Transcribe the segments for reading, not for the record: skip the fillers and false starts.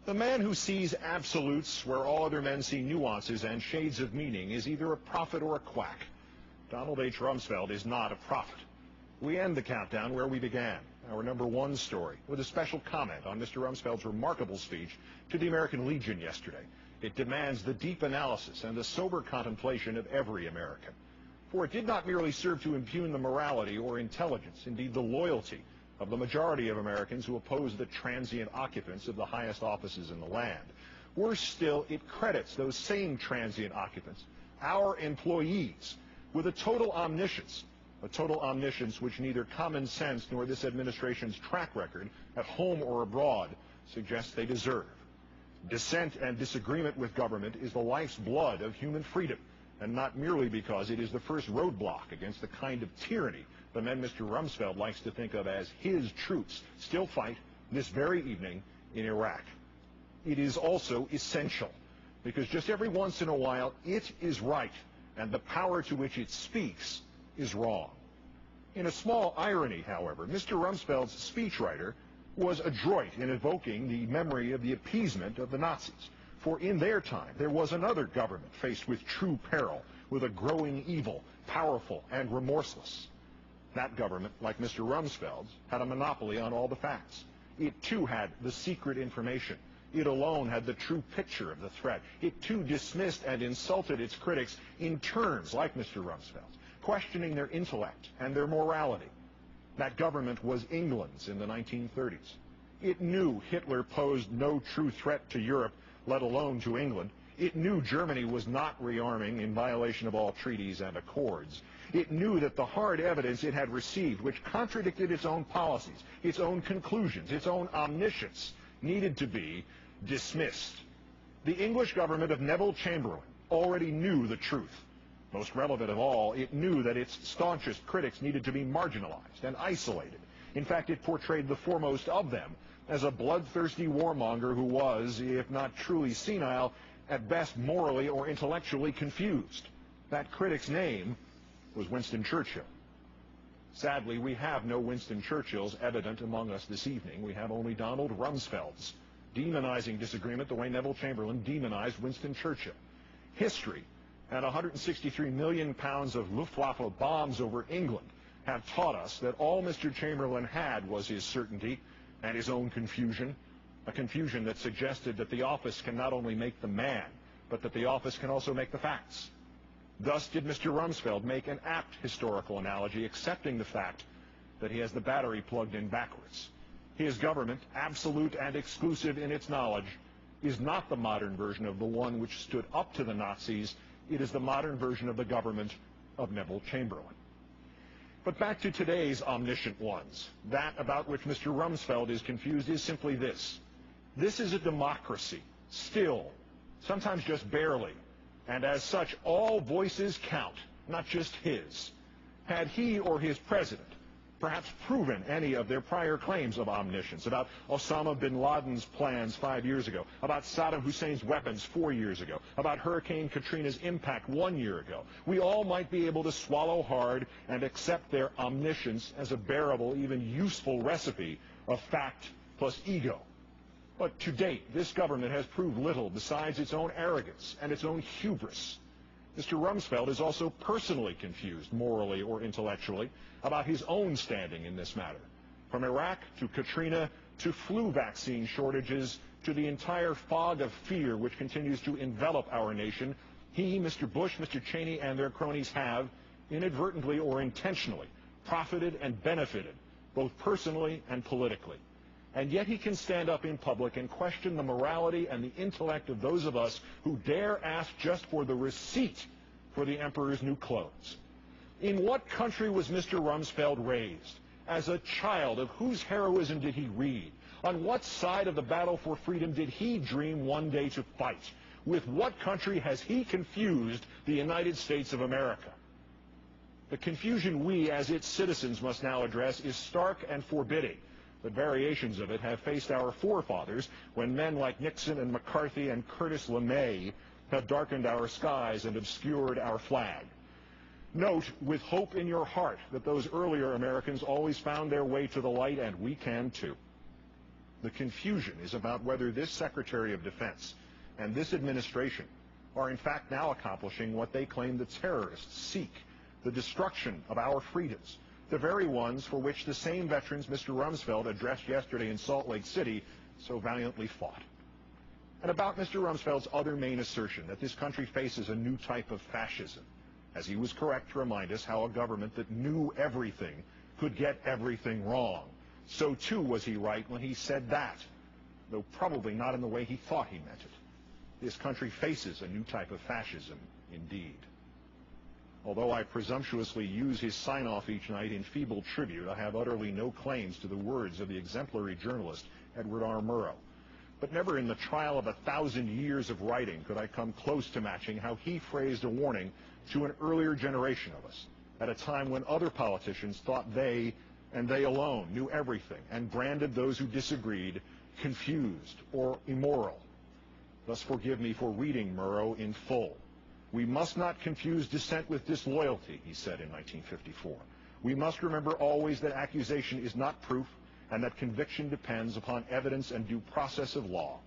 The man who sees absolutes where all other men see nuances and shades of meaning is either a prophet or a quack. Donald H. Rumsfeld is not a prophet. We end the countdown where we began, our number one story, with a special comment on Mr. Rumsfeld's remarkable speech to the American Legion yesterday. It demands the deep analysis and the sober contemplation of every American. For it did not merely serve to impugn the morality or intelligence, indeed the loyalty, of the majority of Americans who oppose the transient occupants of the highest offices in the land. Worse still, it credits those same transient occupants, our employees, with a total omniscience which neither common sense nor this administration's track record, at home or abroad, suggests they deserve. Dissent and disagreement with government is the life's blood of human freedom, and not merely because it is the first roadblock against the kind of tyranny the men Mr. Rumsfeld likes to think of as his troops still fight this very evening in Iraq. It is also essential, because just every once in a while it is right, and the power to which it speaks is wrong. In a small irony, however, Mr. Rumsfeld's speechwriter was adroit in evoking the memory of the appeasement of the Nazis. For in their time, there was another government faced with true peril, with a growing evil, powerful and remorseless. That government, like Mr. Rumsfeld's, had a monopoly on all the facts. It too had the secret information. It alone had the true picture of the threat. It too dismissed and insulted its critics in terms like Mr. Rumsfeld's, questioning their intellect and their morality. That government was England's in the 1930s. It knew Hitler posed no true threat to Europe, let alone to England. It knew Germany was not rearming in violation of all treaties and accords. It knew that the hard evidence it had received, which contradicted its own policies, its own conclusions, its own omniscience, needed to be dismissed. The English government of Neville Chamberlain already knew the truth. Most relevant of all, it knew that its staunchest critics needed to be marginalized and isolated. In fact, it portrayed the foremost of them as a bloodthirsty warmonger who was, if not truly senile, at best morally or intellectually confused. That critic's name was Winston Churchill. Sadly, we have no Winston Churchills evident among us this evening. We have only Donald Rumsfelds, demonizing disagreement the way Neville Chamberlain demonized Winston Churchill. History and 163 million pounds of Luftwaffe bombs over England have taught us that all Mr. Chamberlain had was his certainty and his own confusion, a confusion that suggested that the office can not only make the man, but that the office can also make the facts. Thus did Mr. Rumsfeld make an apt historical analogy, accepting the fact that he has the battery plugged in backwards. His government, absolute and exclusive in its knowledge, is not the modern version of the one which stood up to the Nazis. It is the modern version of the government of Neville Chamberlain. But back to today's omniscient ones. That about which Mr. Rumsfeld is confused is simply this. This is a democracy, still, sometimes just barely. And as such, all voices count, not just his. Had he or his president perhaps proven any of their prior claims of omniscience, about Osama bin Laden's plans 5 years ago, about Saddam Hussein's weapons 4 years ago, about Hurricane Katrina's impact 1 year ago, we all might be able to swallow hard and accept their omniscience as a bearable, even useful recipe of fact plus ego. But to date, this government has proved little besides its own arrogance and its own hubris. Mr. Rumsfeld is also personally confused, morally or intellectually, about his own standing in this matter. From Iraq to Katrina to flu vaccine shortages to the entire fog of fear which continues to envelop our nation, he, Mr. Bush, Mr. Cheney, and their cronies have, inadvertently or intentionally, profited and benefited, both personally and politically. And yet he can stand up in public and question the morality and the intellect of those of us who dare ask just for the receipt for the emperor's new clothes. In what country was Mr. Rumsfeld raised? As a child, of whose heroism did he read? On what side of the battle for freedom did he dream one day to fight? With what country has he confused the United States of America? The confusion we, as its citizens, must now address is stark and forbidding. But variations of it have faced our forefathers when men like Nixon and McCarthy and Curtis LeMay have darkened our skies and obscured our flag. Note with hope in your heart that those earlier Americans always found their way to the light, and we can too. The confusion is about whether this Secretary of Defense and this administration are in fact now accomplishing what they claim the terrorists seek, the destruction of our freedoms, the very ones for which the same veterans Mr. Rumsfeld addressed yesterday in Salt Lake City so valiantly fought. And about Mr. Rumsfeld's other main assertion that this country faces a new type of fascism, as he was correct to remind us how a government that knew everything could get everything wrong. So too was he right when he said that, though probably not in the way he thought he meant it. This country faces a new type of fascism indeed. Although I presumptuously use his sign-off each night in feeble tribute, I have utterly no claims to the words of the exemplary journalist Edward R. Murrow. But never in the trial of 1,000 years of writing could I come close to matching how he phrased a warning to an earlier generation of us, at a time when other politicians thought they, and they alone, knew everything, and branded those who disagreed confused or immoral. Thus forgive me for reading Murrow in full. We must not confuse dissent with disloyalty, he said in 1954. We must remember always that accusation is not proof, and that conviction depends upon evidence and due process of law.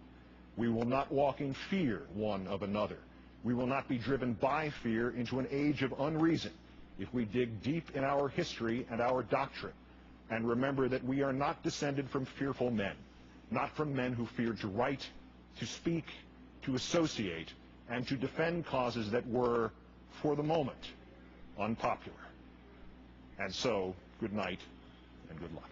We will not walk in fear one of another. We will not be driven by fear into an age of unreason if we dig deep in our history and our doctrine and remember that we are not descended from fearful men, not from men who feared to write, to speak, to associate, and to defend causes that were, for the moment, unpopular. And so, good night and good luck.